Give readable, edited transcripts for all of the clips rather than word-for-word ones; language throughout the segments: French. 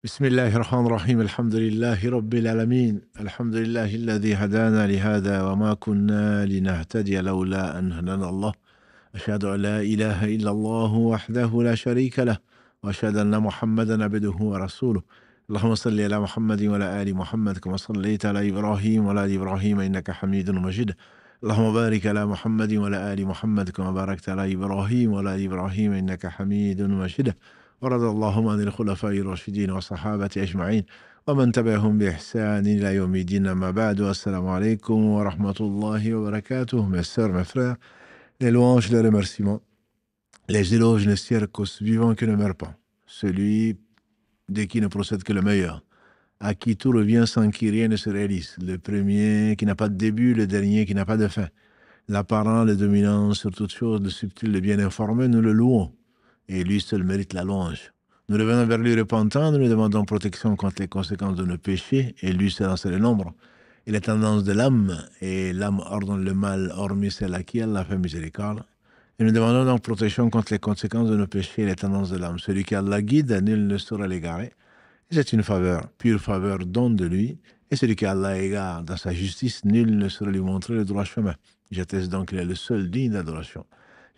بسم الله الرحمن الرحيم الحمد لله رب العالمين الحمد لله الذي هدانا لهذا وما كنا لنهتدي لولا أن هدانا الله أشهد أن لا إله إلا الله وحده لا شريك له وأشهد أن محمدا عبده ورسوله اللهم صل على محمد وعلى آل محمد كما صليت على إبراهيم وعلى آل إبراهيم إنك حميد مجيد اللهم بارك على محمد وعلى آل محمد كما باركت على إبراهيم وعلى آل إبراهيم إنك حميد مجيد ورضى اللهم عن الخلفاء الراشدين والصحابة أجمعين ومن تبعهم بإحسان إلى يوم الدين أما بعد السلام عليكم ورحمة الله وبركاته. Mes sœurs, mes frères, les louanges, les remerciements, les éloges ne cessent qu'au vivant qui ne meurt pas, celui de qui ne procède que le meilleur, à qui tout revient sans qui rien ne se réalise, le premier qui n'a pas de début, le dernier qui n'a pas de fin, l'apparent, le dominant sur toute chose, le subtil, le bien informé, nous le louons. Et lui seul mérite la louange. Nous revenons vers lui repentant, nous lui demandons protection contre les conséquences de nos péchés, et lui seul en sait le nombre. Et les tendances de l'âme, et l'âme ordonne le mal, hormis celle à qui Allah fait miséricorde. Et nous demandons donc protection contre les conséquences de nos péchés et les tendances de l'âme. Celui qui Allah guide, nul ne saura l'égarer. Et c'est une faveur, pure faveur, don de lui. Et celui qui Allah égare dans sa justice, nul ne saura lui montrer le droit chemin. J'atteste donc qu'il est le seul digne d'adoration.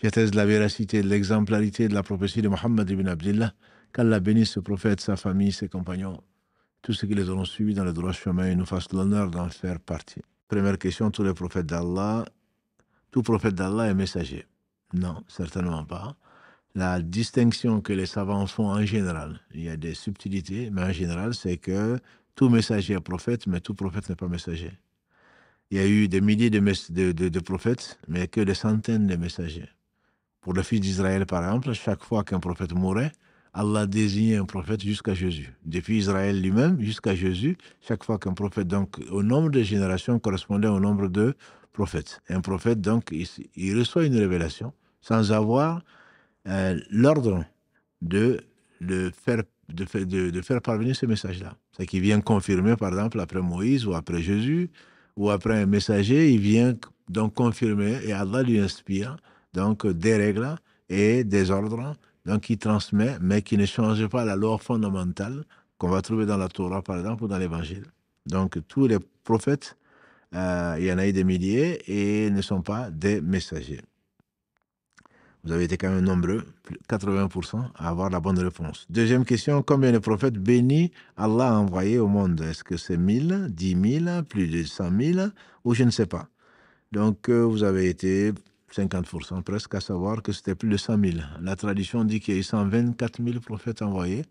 J'atteste de la véracité, de l'exemplarité de la prophétie de Mohammed ibn Abdillah, qu'Allah bénisse ce prophète, sa famille, ses compagnons, tous ceux qui les auront suivis dans le droit chemin et nous fassent l'honneur d'en faire partie. Première question, tous les prophètes d'Allah, tout prophète d'Allah est messager? Non, certainement pas. La distinction que les savants font en général, il y a des subtilités, mais en général, c'est que tout messager est prophète, mais tout prophète n'est pas messager. Il y a eu des milliers de prophètes, mais que des centaines de messagers. Pour le fils d'Israël, par exemple, chaque fois qu'un prophète mourait, Allah désignait un prophète jusqu'à Jésus. Depuis Israël lui-même jusqu'à Jésus, chaque fois qu'un prophète, donc au nombre de générations correspondait au nombre de prophètes. Et un prophète, donc, il reçoit une révélation sans avoir l'ordre de faire parvenir ce message-là. C'est qu'il vient confirmer, par exemple, après Moïse ou après Jésus, ou après un messager, il vient donc confirmer et Allah lui inspire donc des règles et des ordres donc qui transmet, mais qui ne change pas la loi fondamentale qu'on va trouver dans la Torah, par exemple, ou dans l'Évangile. Donc tous les prophètes, il y en a eu des milliers et ne sont pas des messagers. Vous avez été quand même nombreux, 80%, à avoir la bonne réponse. Deuxième question, combien de prophètes bénis Allah a envoyés au monde? Est-ce que c'est 1000, 10 000, plus de 100 000, ou je ne sais pas. Donc, vous avez été 50% presque, à savoir que c'était plus de 100 000. La tradition dit qu'il y a eu 124 000 prophètes envoyés.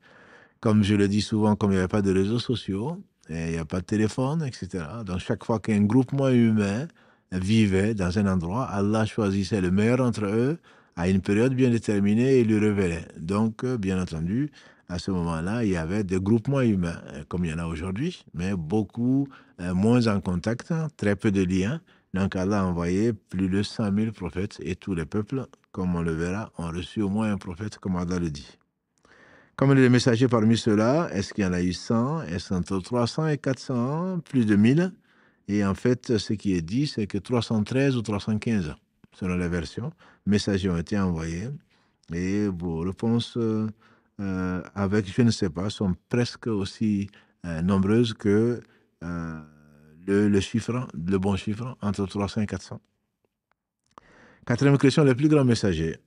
Comme je le dis souvent, comme il n'y avait pas de réseaux sociaux, et il n'y a pas de téléphone, etc. Donc, chaque fois qu'un groupement humain vivait dans un endroit, Allah choisissait le meilleur entre eux à une période bien déterminée et lui révélait. Donc, bien entendu, à ce moment-là, il y avait des groupements humains, comme il y en a aujourd'hui, mais beaucoup moins en contact, très peu de liens. Donc, Allah a envoyé plus de 100 000 prophètes et tous les peuples, comme on le verra, ont reçu au moins un prophète, comme Allah le dit. Comme les messagers parmi ceux-là, est-ce qu'il y en a eu 100? Est-ce entre 300 et 400? Plus de 1000? Et en fait, ce qui est dit, c'est que 313 ou 315, selon les versions, messagers ont été envoyés. Et vos réponses, avec je ne sais pas, sont presque aussi nombreuses que le chiffre, le bon chiffre, entre 300 et 400. Quatrième question, le plus grand messager,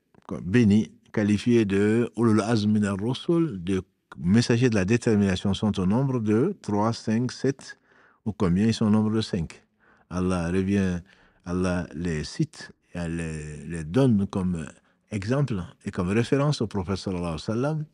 béni, qualifié de Ulul Azm min ar-Rusul, de messagers de la détermination, sont au nombre de 3, 5, 7, ou combien ils sont au nombre de 5. Allah revient, Allah les cite, et les donne comme exemple et comme référence au prophète sallallahu alayhi wa sallam,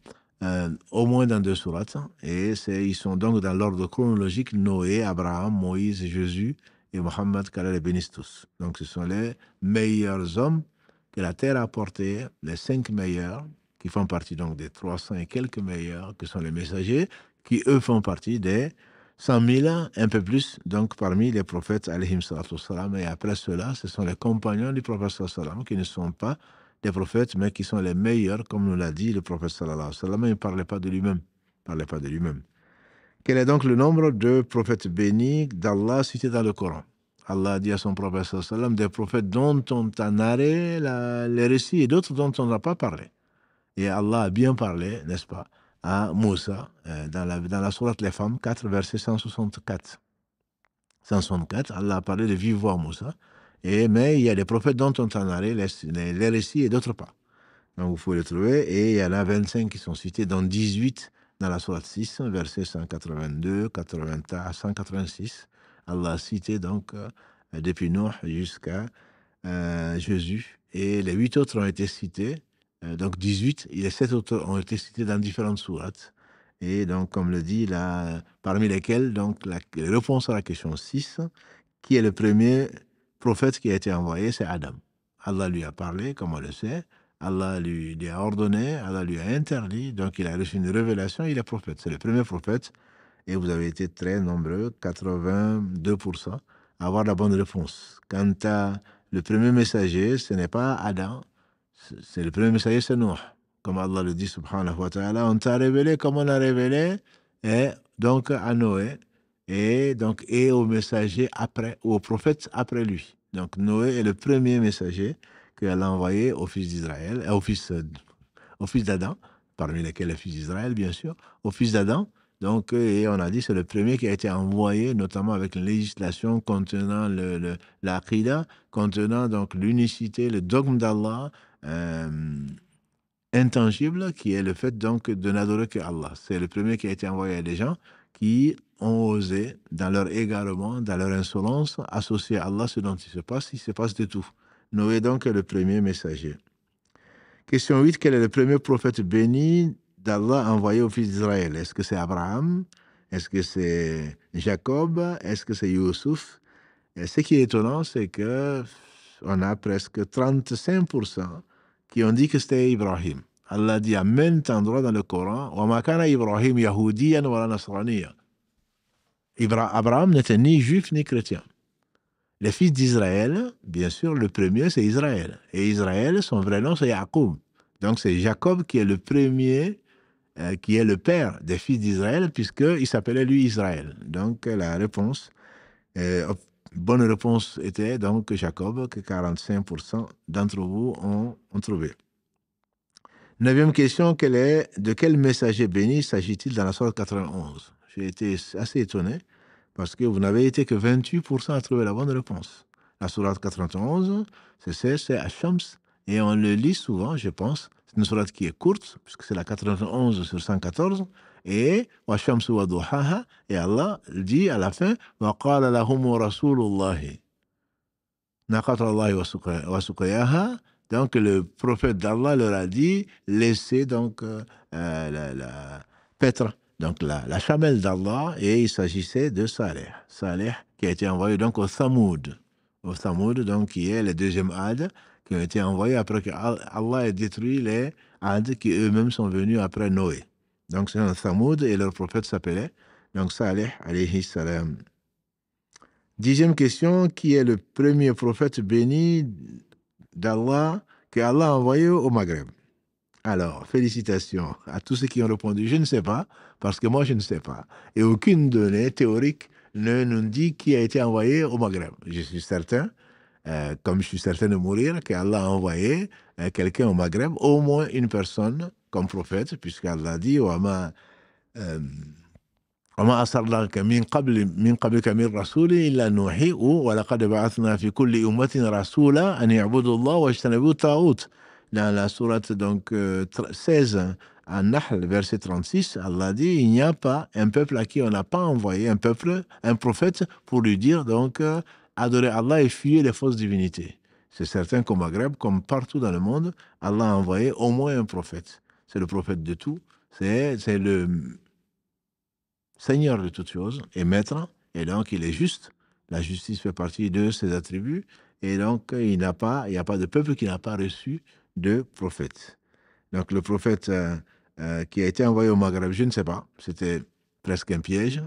au moins dans 2 sourates, et ils sont donc dans l'ordre chronologique: Noé, Abraham, Moïse, Jésus et Mohammed, qu'Allah les bénisse tous. Donc ce sont les meilleurs hommes que la terre a portés, les 5 meilleurs, qui font partie donc des 300 et quelques meilleurs, que sont les messagers, qui eux font partie des 100 000, un peu plus, donc parmi les prophètes, alayhim salatu wassalam. Et après cela, ce sont les compagnons du prophète sallallahu alayhi wa sallam, qui ne sont pas des prophètes, mais qui sont les meilleurs, comme nous l'a dit le prophète sallallahu alayhi wa sallam. Il ne parlait pas de lui-même. Quel est donc le nombre de prophètes bénis d'Allah cités dans le Coran? Allah a dit à son prophète sallallahu alayhi wa sallam, des prophètes dont on t'a narré les récits et d'autres dont on n'a pas parlé. Et Allah a bien parlé, n'est-ce pas, à Moussa, dans la sourate Les Femmes 4, verset 164. 164, Allah a parlé de vive voix à Moussa, mais il y a des prophètes dont on t'en a les récits et d'autres pas. Donc vous pouvez le trouver, et il y en a 25 qui sont cités, dont 18 dans la sourate 6, verset 182, 80 à 186. Allah a cité donc depuis Nuh jusqu'à Jésus, et les 8 autres ont été cités, donc 18, et les 7 autres ont été cités dans différentes sourates. Et donc, comme le dit là, parmi lesquels, donc, la réponse à la question 6, qui est le premier prophète qui a été envoyé, c'est Adam. Allah lui a parlé, comme on le sait, Allah lui a ordonné, Allah lui a interdit, donc il a reçu une révélation, il est prophète. C'est le premier prophète, et vous avez été très nombreux, 82%, à avoir la bonne réponse. Quant à le premier messager, ce n'est pas Adam, c'est le premier messager, c'est Nuh. Comme Allah le dit, subhanahu wa ta'ala, on t'a révélé comme on a révélé, et donc à Noé, et au messager après, ou au prophète après lui. Donc Noé est le premier messager qu'elle a envoyé au fils d'Israël, au fils d'Adam, parmi lesquels les fils d'Israël, bien sûr, au fils d'Adam. Donc, et on a dit c'est le premier qui a été envoyé, notamment avec une législation contenant l'Aqidah, contenant donc l'unicité, le dogme d'Allah, intangible, qui est le fait donc de n'adorer que Allah. C'est le premier qui a été envoyé à des gens qui ont osé, dans leur égarement, dans leur insolence, associer à Allah ce dont il se passe de tout. Noé donc est le premier messager. Question 8, quel est le premier prophète béni d'Allah envoyé au fils d'Israël? Est-ce que c'est Abraham? Est-ce que c'est Jacob? Est-ce que c'est Youssouf? Et ce qui est étonnant, c'est que on a presque 35% qui ont dit que c'était Ibrahim. Allah dit à maintes endroits dans le Coran, « Wa ma kana Ibrahim yahudiyan wa la nasraniya » Abraham n'était ni juif ni chrétien. Les fils d'Israël, bien sûr, le premier, c'est Israël. Et Israël, son vrai nom, c'est Jacob. Donc, c'est Jacob qui est le premier, qui est le père des fils d'Israël, puisqu'il s'appelait lui Israël. Donc, la réponse, bonne réponse était donc Jacob, que 45% d'entre vous ont trouvé. 9e question, de quel messager béni s'agit-il dans la sourate 91? J'ai été assez étonné, parce que vous n'avez été que 28% à trouver la bonne réponse. La sourate 91, c'est Ash-Shams, et on le lit souvent, je pense. C'est une sourate qui est courte, puisque c'est la 91 sur 114, et Wash-Shams wa duhaha, et Allah dit à la fin, wa qala lahum rasulullahi naqatallahi wa suqayaha. Donc le prophète d'Allah leur a dit, laissez donc paître donc la chamelle d'Allah, et il s'agissait de Saleh. Saleh qui a été envoyé donc au Thamoud, donc qui est le deuxième Ad, qui a été envoyé après que Allah ait détruit les Ad qui eux-mêmes sont venus après Noé. Donc c'est un Thamoud, et leur prophète s'appelait donc Saleh alayhi salam. 10e question, qui est le premier prophète béni d'Allah que Allah a envoyé au Maghreb? Alors, félicitations à tous ceux qui ont répondu. Je ne sais pas, parce que moi, je ne sais pas. Et aucune donnée théorique ne nous dit qui a été envoyé au Maghreb. Je suis certain, comme je suis certain de mourir, qu'Allah a envoyé quelqu'un au Maghreb, au moins une personne comme prophète, puisqu'Allah dit وما أرسلناك من قبلك من رسول إلا نوحي ولقد بعثنا في كل أمة رسولا أن يعبدوا الله واجتنبوا الطاغوت. Dans la sourate donc 16 à Nahl, verset 36, Allah dit, il n'y a pas un peuple à qui on n'a pas envoyé un prophète pour lui dire donc adorer Allah et fuir les fausses divinités. C'est certain qu'au Maghreb, comme partout dans le monde, Allah a envoyé au moins un prophète. C'est le prophète de tout. C'est le Seigneur de toutes choses et maître, et donc il est juste. La justice fait partie de ses attributs, et donc il n'y a pas de peuple qui n'a pas reçu de prophète. Donc le prophète qui a été envoyé au Maghreb, je ne sais pas, c'était presque un piège,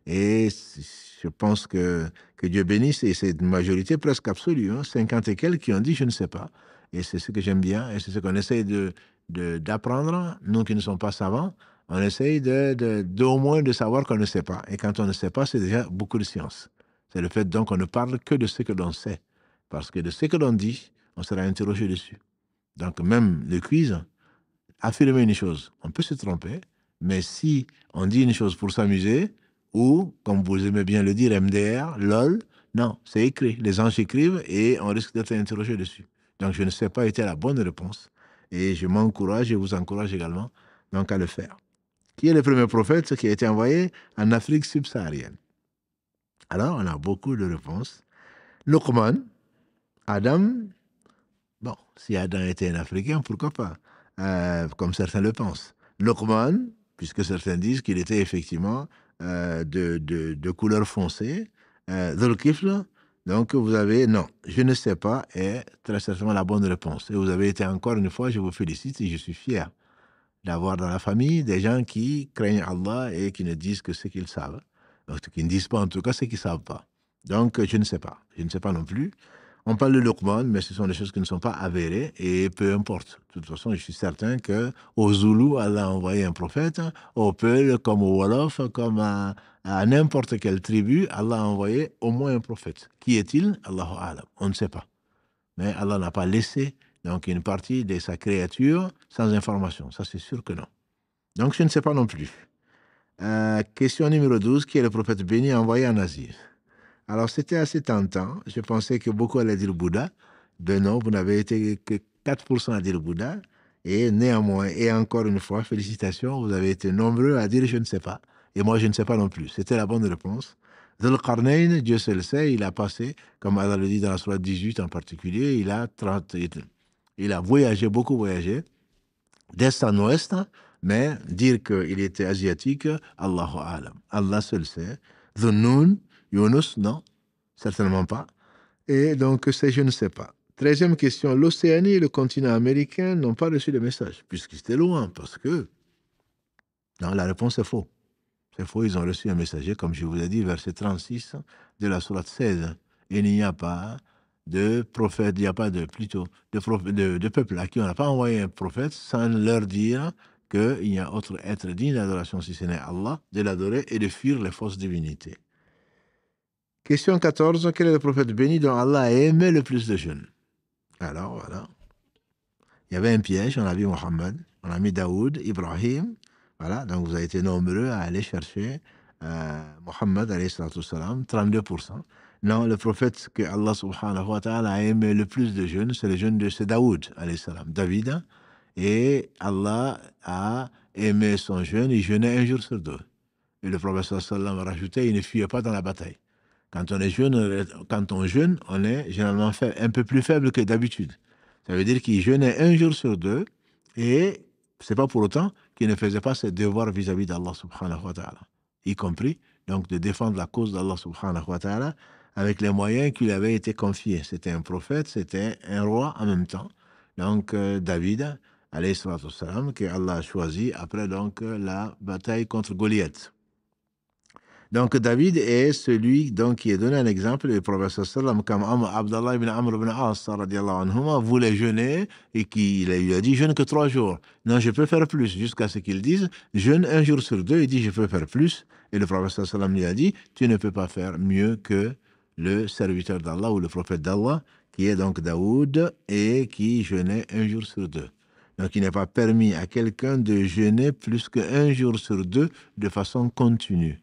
et je pense que Dieu bénisse, et c'est une majorité presque absolue, 50 et quelques qui ont dit je ne sais pas, et c'est ce que j'aime bien, et c'est ce qu'on essaye d'apprendre, nous qui ne sommes pas savants. On essaye d'au moins de savoir qu'on ne sait pas. Et quand on ne sait pas, c'est déjà beaucoup de science. C'est le fait donc qu'on ne parle que de ce que l'on sait. Parce que de ce que l'on dit, on sera interrogé dessus. Donc même le quiz, affirmer une chose, on peut se tromper, Mais si on dit une chose pour s'amuser, ou, comme vous aimez bien le dire, MDR, LOL, non, c'est écrit. Les gens écrivent et on risque d'être interrogé dessus. Donc, je ne sais pas était la bonne réponse. Et je m'encourage et vous encourage également donc à le faire. Qui est le premier prophète qui a été envoyé en Afrique subsaharienne? Alors, on a beaucoup de réponses. Luqman, Adam, bon, si Adam était un Africain, pourquoi pas? Comme certains le pensent. Luqman, puisque certains disent qu'il était effectivement de couleur foncée. Dhul Kifl, donc vous avez, non, je ne sais pas, est très certainement la bonne réponse. Et vous avez été encore une fois, je vous félicite et je suis fier d'avoir dans la famille des gens qui craignent Allah et qui ne disent que ce qu'ils savent. Donc, qui ne disent pas en tout cas ce qu'ils ne savent pas. Donc, je ne sais pas. Je ne sais pas non plus. On parle de Luqman, mais ce sont des choses qui ne sont pas avérées et peu importe. De toute façon, je suis certain qu'au Zoulou, Allah a envoyé un prophète, au Peul, comme au Wolof, comme à n'importe quelle tribu, Allah a envoyé au moins un prophète. Qui est-il? Allahu A'lam. On ne sait pas. Mais Allah n'a pas laissé donc une partie de sa créature sans information. Ça, c'est sûr que non. Donc, je ne sais pas non plus. Question numéro 12. Qui est le prophète béni envoyé en Asie? Alors, c'était assez tentant. Je pensais que beaucoup allaient dire Bouddha. De non, vous n'avez été que 4% à dire Bouddha. Et néanmoins, et encore une fois, félicitations, vous avez été nombreux à dire je ne sais pas. Et moi, je ne sais pas non plus. C'était la bonne réponse. Dhul Qarnayn, Dieu seul le sait, il a passé, comme Allah le dit dans la sourate 18 en particulier, il a voyagé, beaucoup voyagé, d'est en ouest, mais dire qu'il était asiatique, Allahu Alam. Allah seul sait. Dhunnun, Yunus, non, certainement pas. Et donc, c'est je ne sais pas. 13e question. L'Océanie et le continent américain n'ont pas reçu le message, puisqu'ils étaient loin, parce que... Non, la réponse est faux. C'est faux, ils ont reçu un messager, comme je vous ai dit, verset 36 de la sourate 16. Il n'y a pas de prophète, il n'y a pas de, plutôt, de peuple à qui on n'a pas envoyé un prophète sans leur dire qu'il n'y a autre être digne d'adoration si ce n'est Allah, de l'adorer et de fuir les fausses divinités. Question 14. Quel est le prophète béni dont Allah a aimé le plus de jeunes? Alors, voilà. Il y avait un piège, on a vu Mohammed, on a mis Daoud, Ibrahim. Voilà, donc vous avez été nombreux à aller chercher Mohammed, alayhi salatu salam, 32%. Non, le prophète que Allah subhanahu wa ta'ala a aimé le plus de jeunes, c'est le jeune de Daoud, alayhi salam, David. Et Allah a aimé son jeune, il jeûnait un jour sur deux. Et le prophète sallallahu alayhi wa sallam a rajouté, il ne fuyait pas dans la bataille. Quand on est jeune, quand on jeûne, on est généralement un peu plus faible que d'habitude. Ça veut dire qu'il jeûnait un jour sur deux et c'est pas pour autant qu'il ne faisait pas ses devoirs vis-à-vis d'Allah subhanahu wa ta'ala, y compris donc de défendre la cause d'Allah subhanahu wa ta'ala avec les moyens qui lui avaient été confiés. C'était un prophète, c'était un roi en même temps. Donc David, alayhi salatu wassalam, que Allah a choisi après donc la bataille contre Goliath. Donc David est celui donc, qui est donné un exemple, le prophète sallam, comme Abdallah ibn Amr ibn As radiallahu anhuma voulait jeûner et qu'il lui a dit jeûne que 3 jours. Non, je peux faire plus, jusqu'à ce qu'il dise jeûne un jour sur deux. Il dit je peux faire plus. Et le prophète sallam lui a dit tu ne peux pas faire mieux que le serviteur d'Allah ou le prophète d'Allah, qui est donc Daoud et qui jeûnait un jour sur deux. Donc il n'est pas permis à quelqu'un de jeûner plus qu'un jour sur deux de façon continue.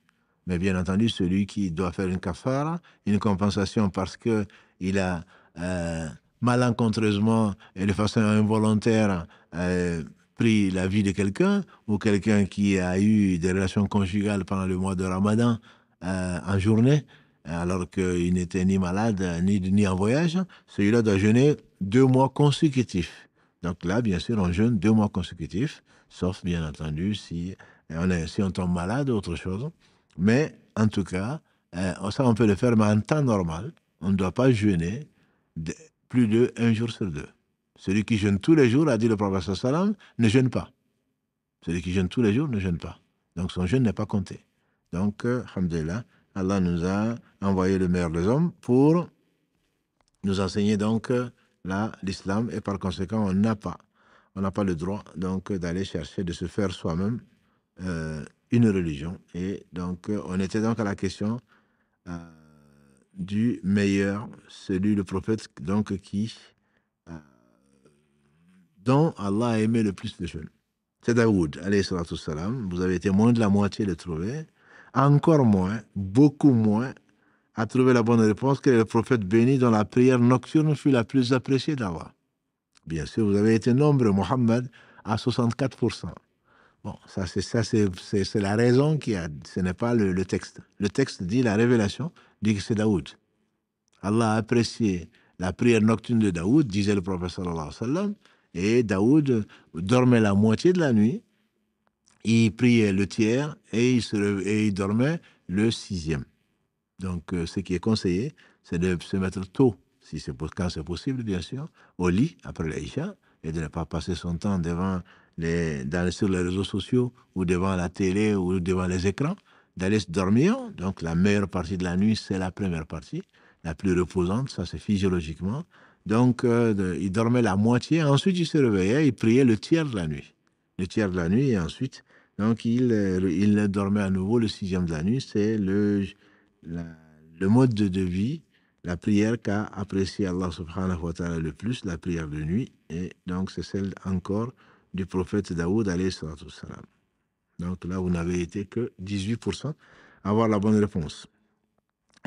Mais bien entendu, celui qui doit faire une kafara, une compensation parce qu'il a malencontreusement et de façon involontaire pris la vie de quelqu'un, ou quelqu'un qui a eu des relations conjugales pendant le mois de Ramadan en journée, alors qu'il n'était ni malade ni en voyage, celui-là doit jeûner 2 mois consécutifs. Donc là, bien sûr, on jeûne 2 mois consécutifs, sauf bien entendu si on tombe malade ou autre chose. Mais en tout cas, ça on peut le faire, mais en temps normal, on ne doit pas jeûner plus de 1 jour sur 2. Celui qui jeûne tous les jours, a dit le prophète sallam, ne jeûne pas. Celui qui jeûne tous les jours ne jeûne pas. Donc son jeûne n'est pas compté. Donc, alhamdulillah, Allah nous a envoyé le meilleur des hommes pour nous enseigner donc l'islam, et par conséquent, on n'a pas le droit donc d'aller chercher de se faire soi-même une religion. Et donc, on était donc à la question du meilleur, celui, le prophète, donc, dont Allah a aimé le plus de jeunes. c'est Daoud, alayhi salatu salam. Vous avez été moins de la moitié de trouver. Encore moins, beaucoup moins, à trouver la bonne réponse que le prophète béni dont la prière nocturne fut la plus appréciée d'Allah. Bien sûr, vous avez été nombreux, Mohammed, à 64%. Bon, c'est la raison qui a, ce n'est pas le texte. Le texte dit, la révélation dit que c'est Daoud. Allah a apprécié la prière nocturne de Daoud, disait le prophète sallallahu alayhi wa sallam, et Daoud dormait la moitié de la nuit, il priait le tiers et il dormait le sixième. Donc, ce qui est conseillé, c'est de se mettre tôt, quand c'est possible, bien sûr, au lit après l'Aïcha, et de ne pas passer son temps sur les réseaux sociaux ou devant la télé ou devant les écrans, d'aller se dormir. Donc, la meilleure partie de la nuit, c'est la première partie, la plus reposante, ça c'est physiologiquement. Donc, il dormait la moitié, ensuite il se réveillait, il priait le tiers de la nuit. Le tiers de la nuit, et ensuite, donc il dormait à nouveau le sixième de la nuit. C'est le mode de vie, la prière qu'a apprécié Allah subhanahu wa ta'ala le plus, la prière de nuit, et donc c'est celle encore du prophète Daoud alayhi salatu salam. Donc là, vous n'avez été que 18% à avoir la bonne réponse.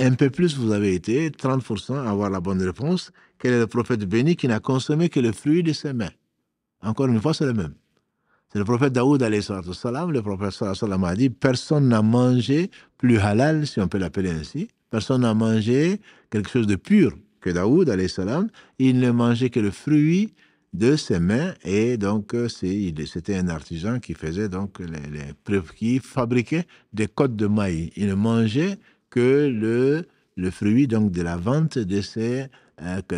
Un peu plus, vous avez été 30% à avoir la bonne réponse. Quel est le prophète béni qui n'a consommé que le fruit de ses mains? Encore une fois, c'est le même. C'est le prophète Daoud alayhi salam. Le prophète sallam a dit, personne n'a mangé plus halal, si on peut l'appeler ainsi. Personne n'a mangé quelque chose de pur que Daoud alayhi salam. Il ne mangeait que le fruit de ses mains, et donc c'était un artisan qui faisait donc qui fabriquait des côtes de maïs. Il ne mangeait que le fruit donc de la vente de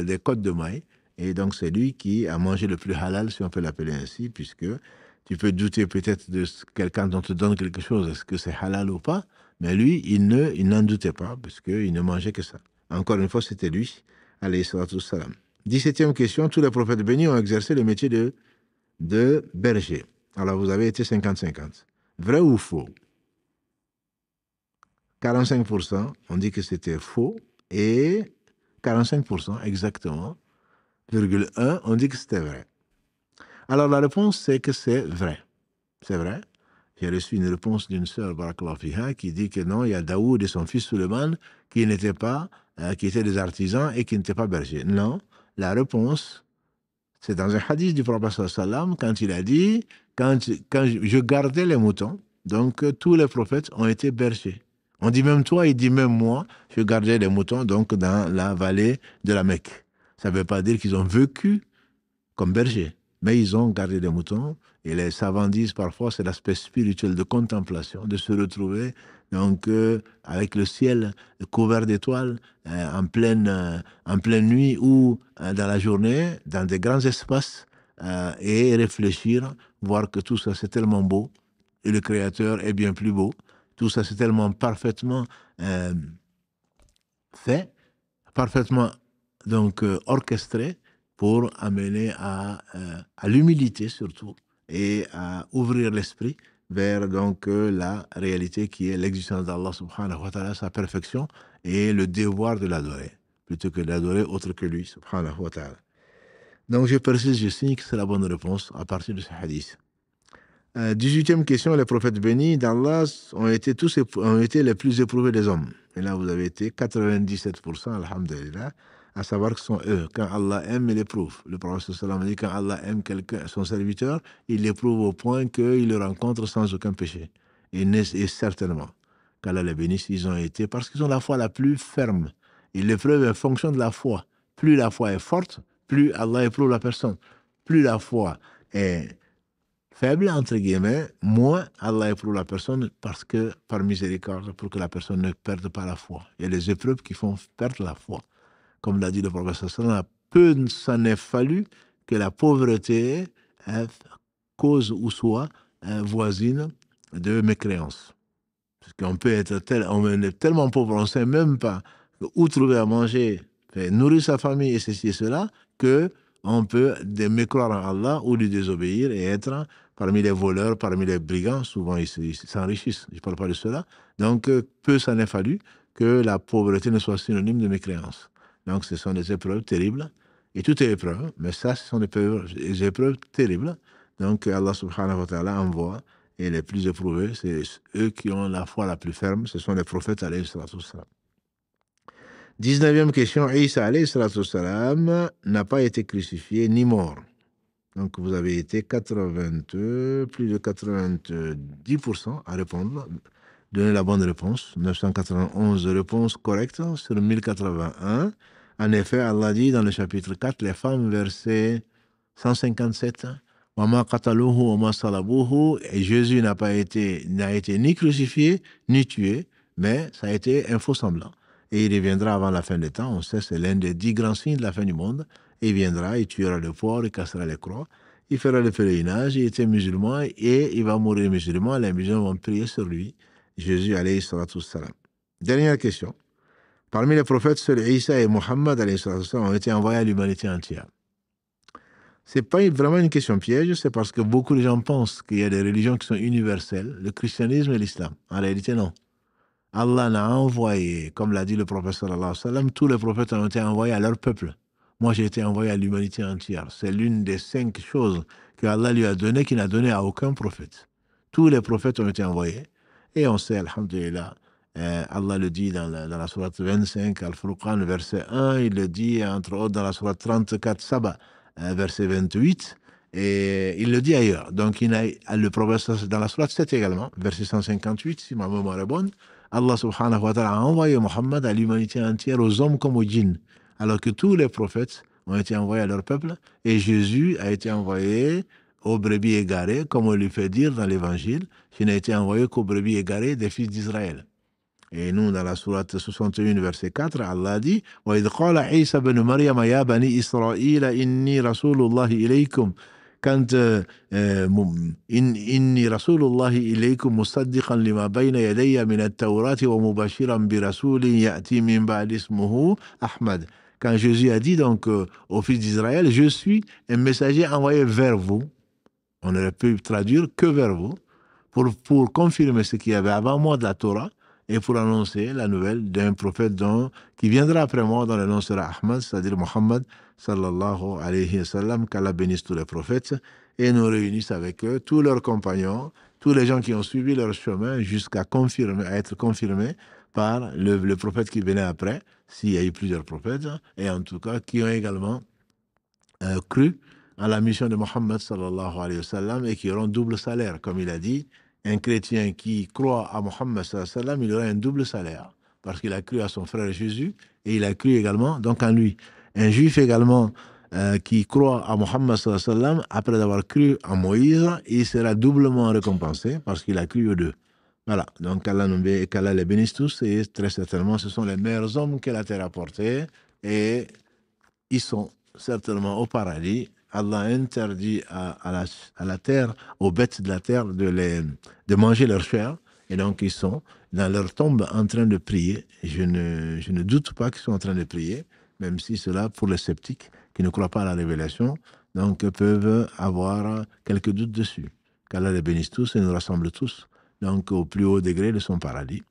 des côtes de maïs. Et donc c'est lui qui a mangé le plus halal, si on peut l'appeler ainsi, puisque tu peux douter peut-être de quelqu'un dont te donne quelque chose, est-ce que c'est halal ou pas, mais lui, il n'en doutait pas, parce qu'il ne mangeait que ça. Encore une fois, c'était lui, alayhi salatu salam. 17e question, tous les prophètes bénis ont exercé le métier de berger. Alors, vous avez été 50-50. Vrai ou faux? 45%, on dit que c'était faux, et 45% exactement, ,1, on dit que c'était vrai. Alors, la réponse, c'est que c'est vrai. C'est vrai. J'ai reçu une réponse d'une sœur, Barakallahu fiha, qui dit que non, il y a Daoud et son fils Suleiman qui n'étaient pas, qui étaient des artisans et qui n'étaient pas bergers. Non, la réponse, c'est dans un hadith du prophète sallam, quand il a dit, quand je gardais les moutons, donc tous les prophètes ont été bergers. On dit même toi, il dit même moi, je gardais les moutons donc dans la vallée de la Mecque. Ça ne veut pas dire qu'ils ont vécu comme bergers, mais ils ont gardé des moutons, et les savants disent parfois c'est l'aspect spirituel de contemplation, de se retrouver donc avec le ciel couvert d'étoiles en pleine nuit ou dans la journée, dans des grands espaces, et réfléchir, voir que tout ça c'est tellement beau, et le Créateur est bien plus beau, tout ça c'est tellement parfaitement fait, parfaitement donc orchestré, pour amener à l'humilité surtout, et à ouvrir l'esprit vers donc la réalité qui est l'existence d'Allah subhanahu wa ta'ala, sa perfection, et le devoir de l'adorer, plutôt que d'adorer autre que lui subhanahu wa ta'ala. Donc je précise, je signe que c'est la bonne réponse à partir de ce hadith. 18e question, les prophètes bénis d'Allah ont été les plus éprouvés des hommes. Et là, vous avez été 97%, alhamdulillah, à savoir que ce sont eux. Quand Allah aime, il éprouve. Le prophète sallam dit, quand Allah aime quelqu'un, son serviteur, il l'éprouve au point qu'il le rencontre sans aucun péché. Et certainement, qu'Allah les bénisse, ils ont été, parce qu'ils ont la foi la plus ferme. Et l'épreuve est en fonction de la foi. Plus la foi est forte, plus Allah éprouve la personne. Plus la foi est faible, entre guillemets, moins Allah éprouve la personne, parce que, par miséricorde, pour que la personne ne perde pas la foi. Il y a des épreuves qui font perdre la foi. Comme l'a dit le prophète sallallahu, peu s'en est fallu que la pauvreté cause ou soit voisine de mécréance. Parce qu'on peut être on est tellement pauvre, on ne sait même pas où trouver à manger, nourrir sa famille et ceci et cela, que on peut mécroire en Allah ou lui désobéir et être parmi les voleurs, parmi les brigands. Souvent, ils s'enrichissent. Je ne parle pas de cela. Donc, peu s'en est fallu que la pauvreté ne soit synonyme de mécréance. Donc, ce sont des épreuves terribles. Et tout est épreuve, mais ça, ce sont des épreuves terribles. Donc Allah subhanahu wa ta'ala envoie, et les plus éprouvés, c'est eux qui ont la foi la plus ferme, ce sont les prophètes alayhi salatu wassalam. 19e question, Isa alayhi salatu wassalam n'a pas été crucifié ni mort. Donc vous avez été plus de 90% à répondre, donner la bonne réponse, 991 réponses correctes sur 1081. En effet, Allah dit dans le chapitre 4, les femmes, verset 157, Wama qataluhu wama salabuhu, et Jésus n'a été ni crucifié ni tué, mais ça a été un faux semblant. Et il reviendra avant la fin des temps. On sait, c'est l'un des 10 grands signes de la fin du monde. Il viendra, il tuera le porc, il cassera les croix, il fera le pèlerinage, il était musulman et il va mourir musulman. Les musulmans vont prier sur lui. Jésus alayhi salatu wassalam. Dernière question. Parmi les prophètes, seuls Isa et Mohammed alayhi salatu wassalam ont été envoyés à l'humanité entière. C'est pas vraiment une question piège, c'est parce que beaucoup de gens pensent qu'il y a des religions qui sont universelles, le christianisme et l'islam. En réalité, non. Allah n'a envoyé, comme l'a dit le prophète sallallahu alayhi wa sallam, tous les prophètes ont été envoyés à leur peuple. Moi, j'ai été envoyé à l'humanité entière. C'est l'une des 5 choses que Allah lui a données qu'il n'a donné à aucun prophète. Tous les prophètes ont été envoyés. Et on sait, alhamdulillah, Allah le dit dans la sourate 25, Al-Furqan, verset 1, il le dit, entre autres, dans la sourate 34, Saba, verset 28, et il le dit ailleurs. Donc, le prophète, dans la sourate 7 également, verset 158, si ma mémoire est bonne, Allah subhanahu wa ta'ala a envoyé Mohammed à l'humanité entière, aux hommes comme aux djinns, alors que tous les prophètes ont été envoyés à leur peuple, et Jésus a été envoyé aux brebis égarées, comme on lui fait dire dans l'évangile, qui n'a été envoyé qu'aux brebis égarées des fils d'Israël. Et nous, dans la sourate 61, verset 4, Allah dit وَإِذْ قَالَ عِيسَى بْنُ مَرْيَمَ يَا بَنِي إِسْرَائِيلَ إِنِّي رَسُولُ اللَّهِ إِلَيْكُمْ كانت إني رسول الله إليكم مصدقا لما بين يدي من التوراة ومبشرا برسول يأتي من بعد اسمه أحمد. Quand Jésus a dit donc aux fils d'Israël, je suis un messager envoyé vers vous, on aurait pu traduire que vers vous, pour confirmer ce qu'il y avait avant moi de la Torah et pour annoncer la nouvelle d'un prophète qui viendra après moi, dont le nom sera Ahmad, c'est-à-dire Mohammed sallallahu alayhi wa sallam, qu'Allah bénisse tous les prophètes et nous réunisse avec eux, tous leurs compagnons, tous les gens qui ont suivi leur chemin jusqu'à être confirmés par le prophète qui venait après, s'il y a eu plusieurs prophètes, et en tout cas qui ont également cru à la mission de Mohammed sallallahu alayhi wa sallam et qui auront double salaire, comme il a dit. Un chrétien qui croit à Mohammed sallallahu alayhi wa sallam, il aura un double salaire, parce qu'il a cru à son frère Jésus et il a cru également donc en lui. Un juif également qui croit à Mohammed sallallahu alayhi wa sallam, après avoir cru en Moïse, il sera doublement récompensé parce qu'il a cru aux deux. Voilà, donc qu'Allah les bénisse tous, et très certainement ce sont les meilleurs hommes que la terre a portés, et ils sont certainement au paradis. Allah interdit à la terre, aux bêtes de la terre, de manger leur chair. Et donc, ils sont dans leur tombe en train de prier. Je ne doute pas qu'ils sont en train de prier, même si cela, pour les sceptiques qui ne croient pas à la révélation, donc peuvent avoir quelques doutes dessus. Qu'Allah les bénisse tous et nous rassemble tous, donc au plus haut degré de son paradis.